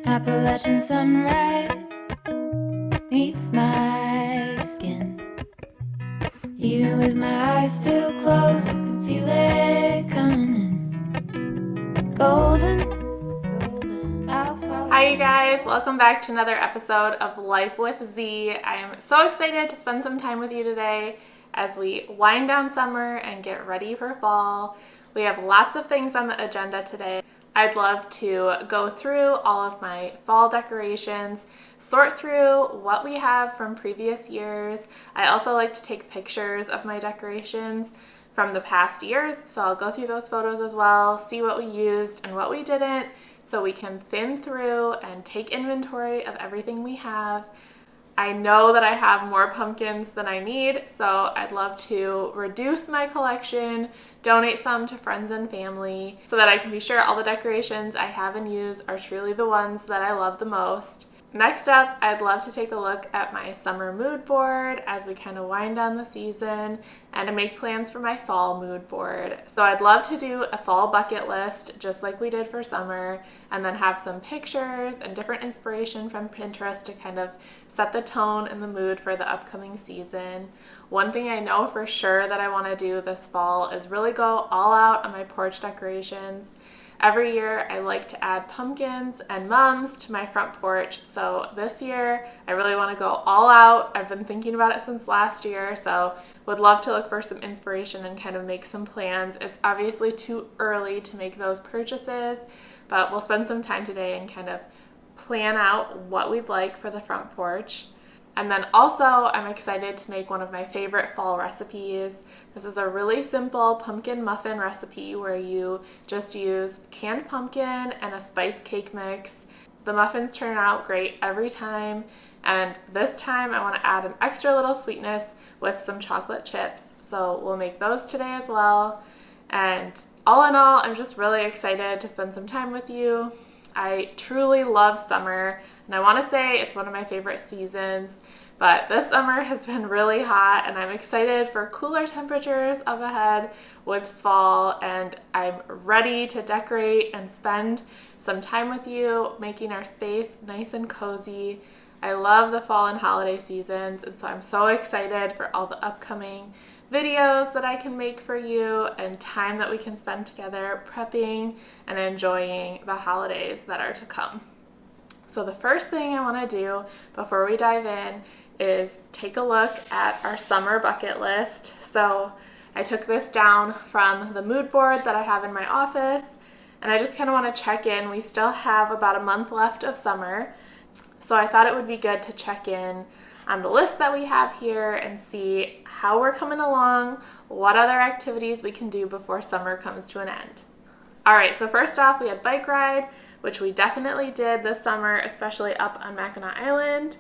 Appalachian sunrise meets my skin. Even with my eyes still closed, I can feel it coming in. Golden, I'll follow. Hi you guys, welcome back to another episode of Life with Z. I am so excited to spend some time with you today as we wind down summer and get ready for fall. We have lots of things on the agenda today. I'd love to go through all of my fall decorations, sort through what we have from previous years. I also like to take pictures of my decorations from the past years, so I'll go through those photos as well, see what we used and what we didn't, so we can thin through and take inventory of everything we have. I know that I have more pumpkins than I need, so I'd love to reduce my collection, donate some to friends and family, so that I can be sure all the decorations I have and use are truly the ones that I love the most. Next up, I'd love to take a look at my summer mood board as we kind of wind down the season and to make plans for my fall mood board. So I'd love to do a fall bucket list just like we did for summer, and then have some pictures and different inspiration from Pinterest to kind of set the tone and the mood for the upcoming season. One thing I know for sure that I want to do this fall is really go all out on my porch decorations. Every year I like to add pumpkins and mums to my front porch, so this year I really want to go all out. I've been thinking about it since last year, so would love to look for some inspiration and kind of make some plans. It's obviously too early to make those purchases, but we'll spend some time today and kind of plan out what we'd like for the front porch. And then also, I'm excited to make one of my favorite fall recipes. This is a really simple pumpkin muffin recipe where you just use canned pumpkin and a spice cake mix. The muffins turn out great every time, and this time I want to add an extra little sweetness with some chocolate chips. So we'll make those today as well. And all in all, I'm just really excited to spend some time with you. I truly love summer, and I want to say it's one of my favorite seasons, but this summer has been really hot, and I'm excited for cooler temperatures up ahead with fall, and I'm ready to decorate and spend some time with you, making our space nice and cozy. I love the fall and holiday seasons, and so I'm so excited for all the upcoming videos that I can make for you and time that we can spend together prepping and enjoying the holidays that are to come. So the first thing I want to do before we dive in is take a look at our summer bucket list. So I took this down from the mood board that I have in my office, and I just kind of want to check in. We still have about a month left of summer, so I thought it would be good to check in on the list that we have here and see how we're coming along, what other activities we can do before summer comes to an end. All right, so first off, we had bike ride, which we definitely did this summer, especially up on Mackinac Island.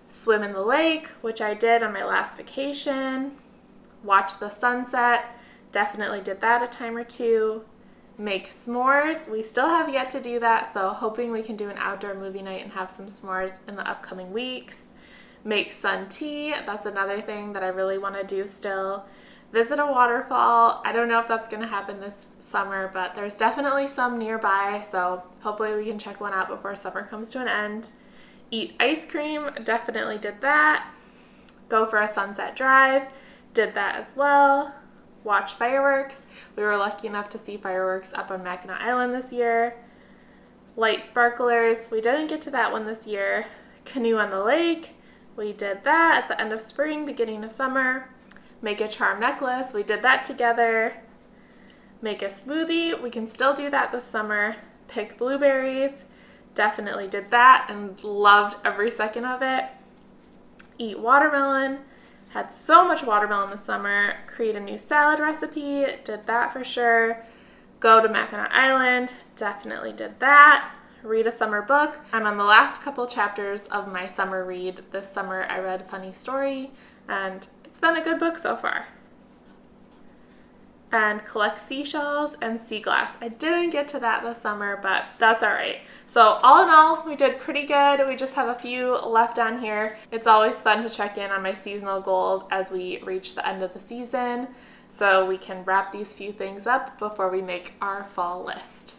Swim in the lake, which I did on my last vacation. Watch the sunset, definitely did that a time or two. Make s'mores, we still have yet to do that, so hoping we can do an outdoor movie night and have some s'mores in the upcoming weeks. Make sun tea, that's another thing that I really want to do still. Visit a waterfall, I don't know if that's going to happen this summer, but there's definitely some nearby, so hopefully we can check one out before summer comes to an end. Eat ice cream, definitely did that. Go for a sunset drive, did that as well. Watch fireworks, we were lucky enough to see fireworks up on Mackinac Island this year. Light sparklers, we didn't get to that one this year. Canoe on the lake, we did that at the end of spring, beginning of summer. Make a charm necklace, we did that together. Make a smoothie, we can still do that this summer. Pick blueberries, definitely did that and loved every second of it. Eat watermelon, had so much watermelon this summer. Create a new salad recipe, did that for sure. Go to Mackinac Island, definitely did that. Read a summer book. I'm on the last couple chapters of my summer read. This summer I read Funny Story, and it's been a good book so far. And collect seashells and sea glass. I didn't get to that this summer, but that's all right. So all in all, we did pretty good. We just have a few left on here. It's always fun to check in on my seasonal goals as we reach the end of the season, so we can wrap these few things up before we make our fall list.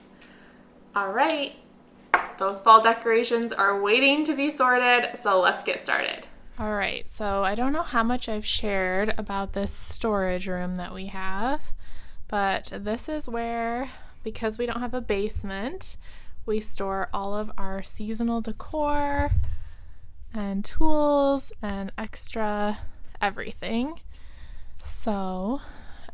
All right, Those fall decorations are waiting to be sorted, so let's get started. All right, so I don't know how much I've shared about this storage room that we have, but this is where, because we don't have a basement, we store all of our seasonal decor and tools and extra everything. So,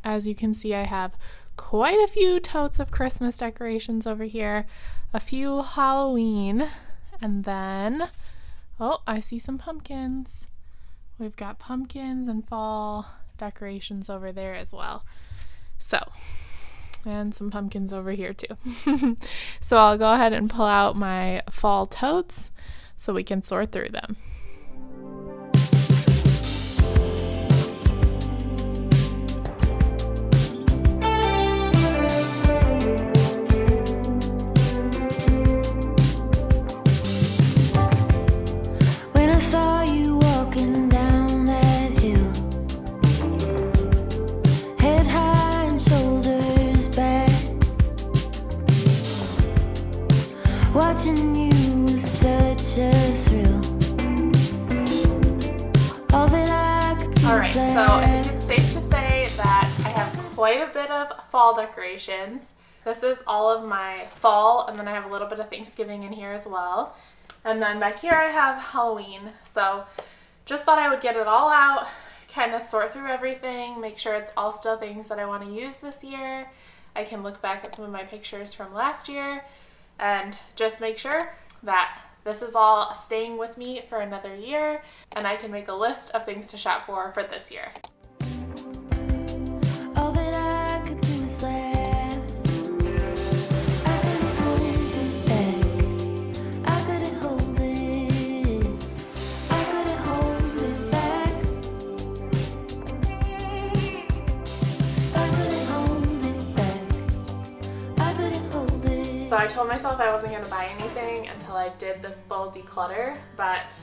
as you can see, I have quite a few totes of Christmas decorations over here, a few Halloween, and then, oh, I see some pumpkins. We've got pumpkins and fall decorations over there as well. So, and some pumpkins over here too. So I'll go ahead and pull out my fall totes so we can sort through them. When I saw you walking down that hill, head high and shoulders back, watching you was such a thrill. All that I could do. Alright, so I think it's safe to say that I have quite a bit of fall decorations. This is all of my fall, and then I have a little bit of Thanksgiving in here as well. And then back here I have Halloween. So just thought I would get it all out, kind of sort through everything, make sure it's all still things that I want to use this year. I can look back at some of my pictures from last year and just make sure that this is all staying with me for another year, and I can make a list of things to shop for this year. All that I could do was laugh. I couldn't hold it back. I couldn't hold it. I couldn't hold it back. I couldn't hold it back. I couldn't hold it. So I told myself I wasn't going to buy anything until I did this full declutter, but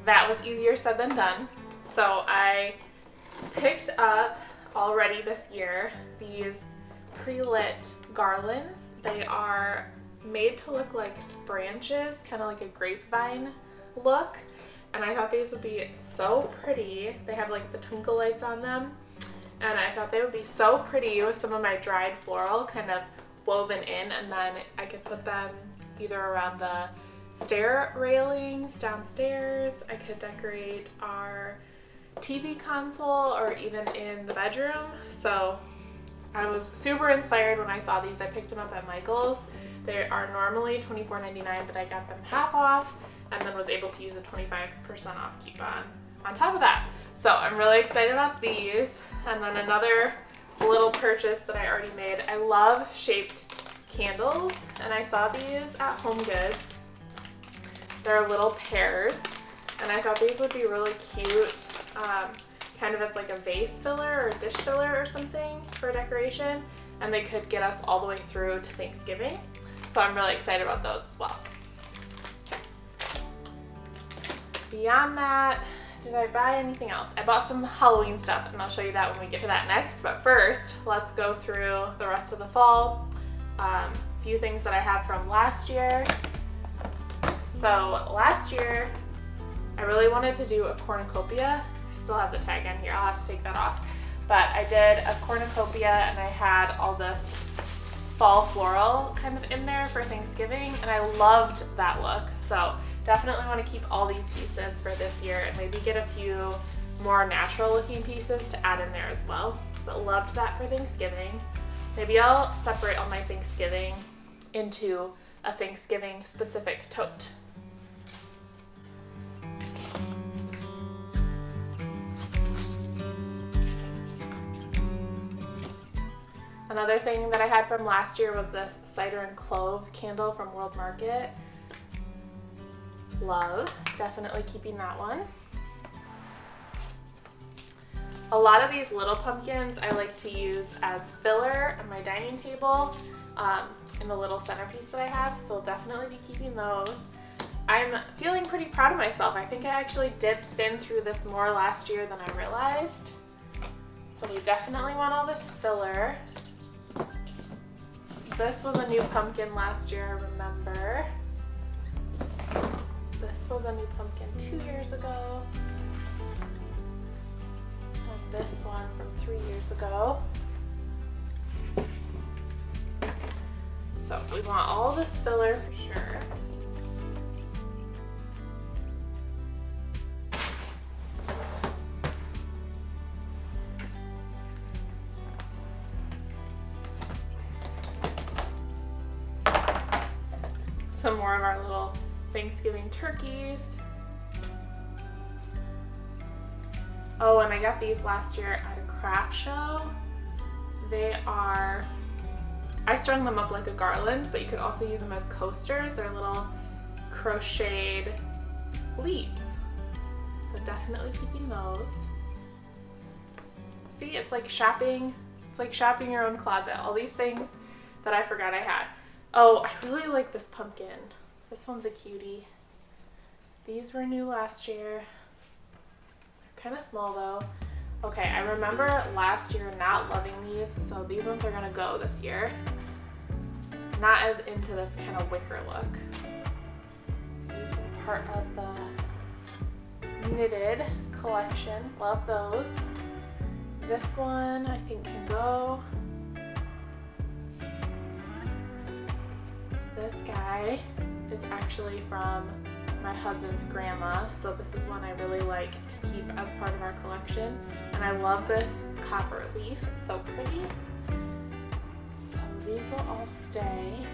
that was easier said than done. So I picked up already this year these pre-lit garlands. They are made to look like branches, kind of like a grapevine look, and I thought these would be so pretty. They have like the twinkle lights on them, and I thought they would be so pretty with some of my dried floral kind of woven in, and then I could put them either around the stair railings downstairs. I could decorate our TV console or even in the bedroom. So I was super inspired when I saw these. I picked them up at Michael's. They are normally $24.99, but I got them half off and then was able to use a 25% off coupon on top of that. So I'm really excited about these. And then another little purchase that I already made. I love shaped candles, and I saw these at HomeGoods. They're little pears, and I thought these would be really cute, kind of as like a vase filler or dish filler or something for decoration, and they could get us all the way through to Thanksgiving. So I'm really excited about those as well. Beyond that, did I buy anything else? I bought some Halloween stuff, and I'll show you that when we get to that next. But first, let's go through the rest of the fall. A few things that I have from last year. So last year, I really wanted to do a cornucopia. I still have the tag on here. I'll have to take that off. But I did a cornucopia, and I had all this fall floral kind of in there for Thanksgiving, and I loved that look. So definitely want to keep all these pieces for this year and maybe get a few more natural looking pieces to add in there as well. But loved that for Thanksgiving. Maybe I'll separate all my Thanksgiving into a Thanksgiving specific tote. Another thing that I had from last year was this cider and clove candle from World Market. Love, definitely keeping that one. A lot of these little pumpkins I like to use as filler on my dining table in the little centerpiece that I have, so I'll definitely be keeping those. I'm feeling pretty proud of myself. I think I actually did thin through this more last year than I realized. So we definitely want all this filler. This was a new pumpkin last year, I remember. was a new pumpkin 2 years ago. And this one from 3 years ago. So we want all this filler for sure. Some more of our little Thanksgiving turkeys. Oh, and I got these last year at a craft show. They are, I strung them up like a garland, but you could also use them as coasters. They're little crocheted leaves. So definitely keeping those. See, it's like shopping your own closet. All these things that I forgot I had. Oh, I really like this pumpkin. This one's a cutie. These were new last year. They're kind of small though. Okay, I remember last year not loving these, so these ones are gonna go this year. Not as into this kind of wicker look. These were part of the knitted collection. Love those. This one I think can go. This guy is actually from my husband's grandma, so this is one I really like to keep as part of our collection. And I love this copper leaf, it's so pretty. So these will all stay.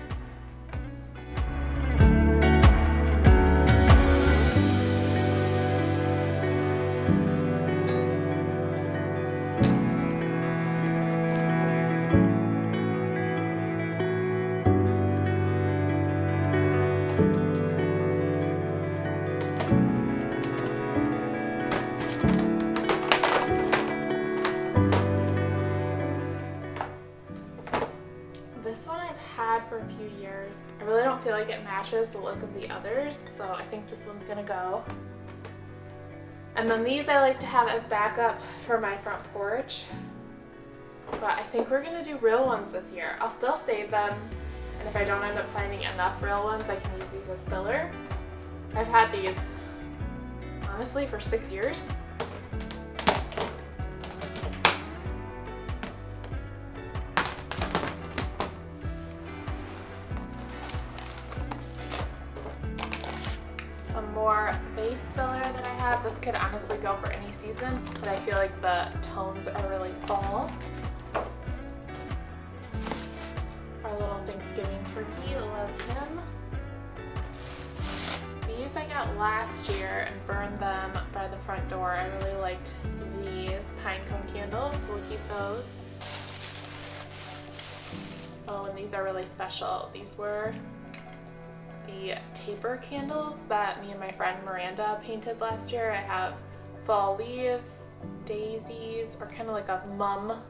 For a few years. I really don't feel like it matches the look of the others, so I think this one's gonna go. And then these I like to have as backup for my front porch, but I think we're gonna do real ones this year. I'll still save them, and if I don't end up finding enough real ones, I can use these as filler. I've had these honestly for 6 years. More base filler that I have. This could honestly go for any season, but I feel like the tones are really fall. Our little Thanksgiving turkey, love him. These I got last year and burned them by the front door. I really liked these pine cone candles, so we'll keep those. Oh, and these are really special. These were the taper candles that me and my friend Miranda painted last year. I have fall leaves, daisies, or kind of like a mum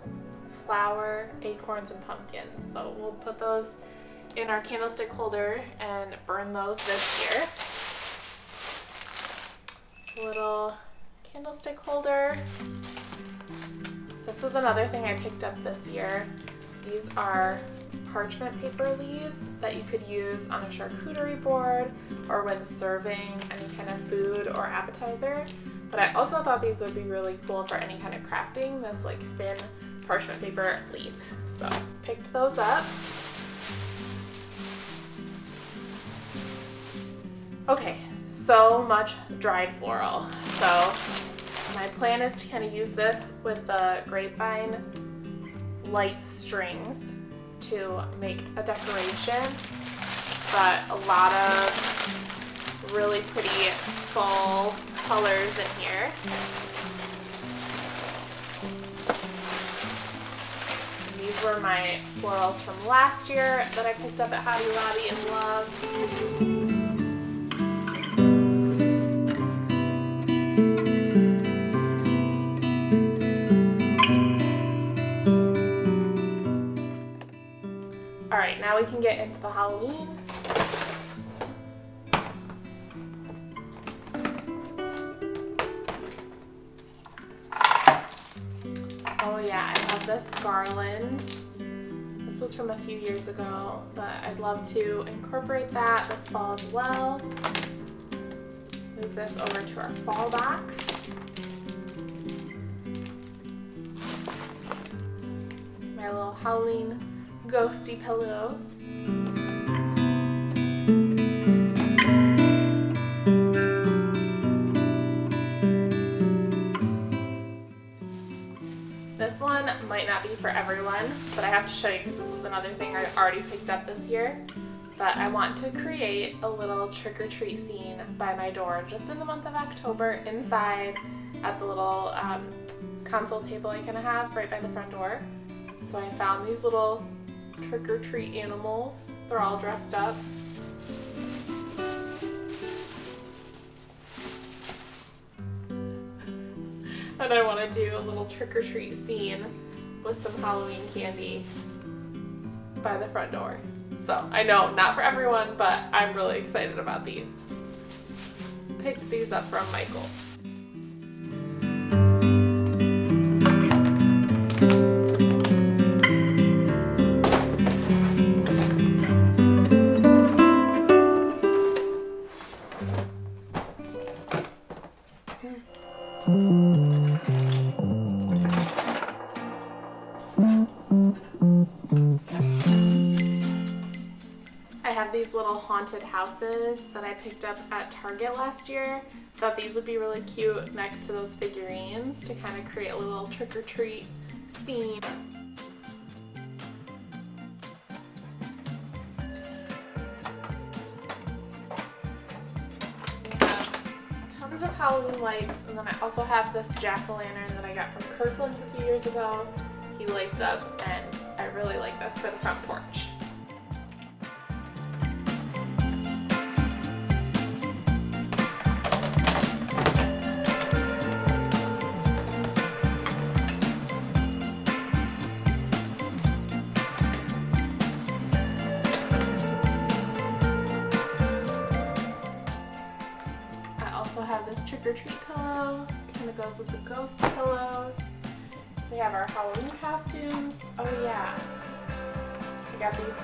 flower, acorns, and pumpkins. So we'll put those in our candlestick holder and burn those this year. Little candlestick holder. This was another thing I picked up this year. These are parchment paper leaves that you could use on a charcuterie board or when serving any kind of food or appetizer. But I also thought these would be really cool for any kind of crafting, this like thin parchment paper leaf. So picked those up. Okay, so much dried floral. So my plan is to kind of use this with the grapevine light strings to make a decoration, but a lot of really pretty fall colors in here. These were my florals from last year that I picked up at Hobby Lobby and loved. Now we can get into the Halloween. Oh yeah, I have this garland. This was from a few years ago, but I'd love to incorporate that this fall as well. Move this over to our fall box. My little Halloween ghosty pillows. This one might not be for everyone, but I have to show you because this is another thing I already picked up this year. But I want to create a little trick-or-treat scene by my door just in the month of October inside at the little console table I kind of have right by the front door. So I found these little trick-or-treat animals. They're all dressed up. And I want to do a little trick-or-treat scene with some Halloween candy by the front door. So I know, not for everyone, but I'm really excited about these. Picked these up from Michael. I have these little haunted houses that I picked up at Target last year. Thought these would be really cute next to those figurines to kind of create a little trick-or-treat scene. We have tons of Halloween lights, and then I also have this jack-o'-lantern that I got from Kirkland's a few years ago. He lights up, and I really like this for the front porch. Have this trick-or-treat pillow, kind of goes with the ghost pillows. We have our Halloween costumes. Oh yeah, we got these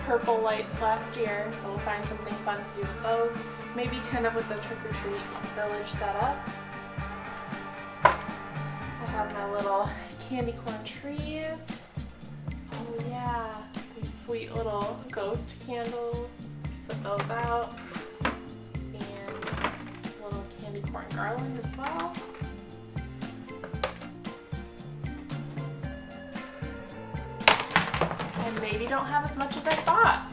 purple lights last year, so we'll find something fun to do with those. Maybe kind of with the trick-or-treat village setup. I have my little candy corn trees. Oh yeah, these sweet little ghost candles. Put those out. Corn garland as well. And maybe don't have as much as I thought.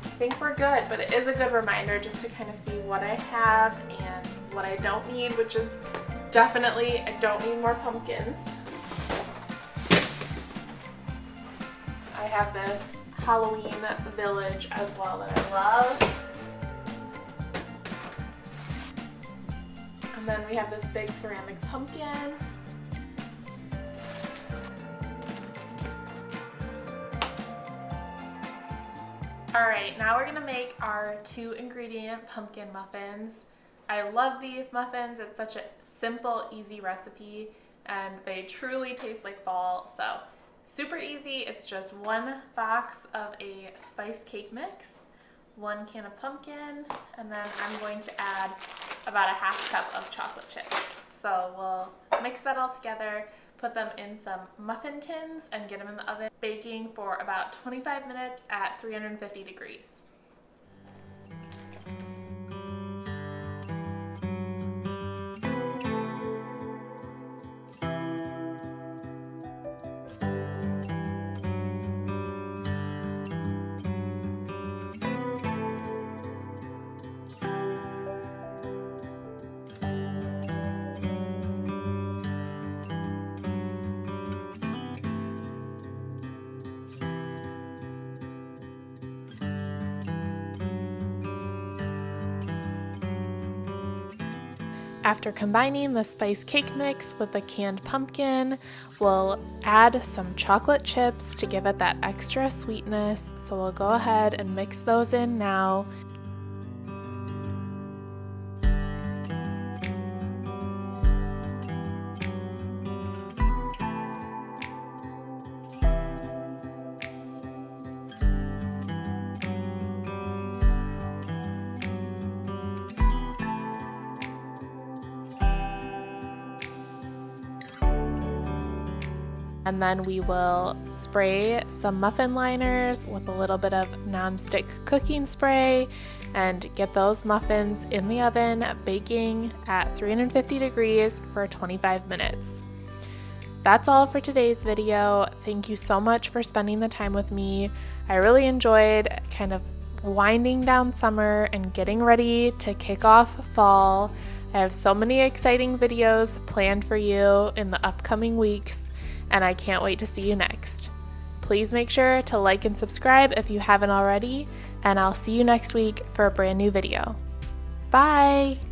I think we're good, but it is a good reminder just to kind of see what I have and what I don't need, which is definitely I don't need more pumpkins. I have this Halloween village as well that I love. And then we have this big ceramic pumpkin. All right, now we're gonna make our 2-ingredient pumpkin muffins. I love these muffins. It's such a simple, easy recipe, and they truly taste like fall. So super easy. It's just 1 box of a spice cake mix, 1 can of pumpkin, and then I'm going to add about a 1/2 cup of chocolate chips. So we'll mix that all together, put them in some muffin tins, and get them in the oven, baking for about 25 minutes at 350 degrees. After combining the spice cake mix with the canned pumpkin, we'll add some chocolate chips to give it that extra sweetness. So we'll go ahead and mix those in now. And then we will spray some muffin liners with a little bit of nonstick cooking spray and get those muffins in the oven baking at 350 degrees for 25 minutes. That's all for today's video. Thank you so much for spending the time with me. I really enjoyed kind of winding down summer and getting ready to kick off fall. I have so many exciting videos planned for you in the upcoming weeks, and I can't wait to see you next. Please make sure to like and subscribe if you haven't already, and I'll see you next week for a brand new video. Bye!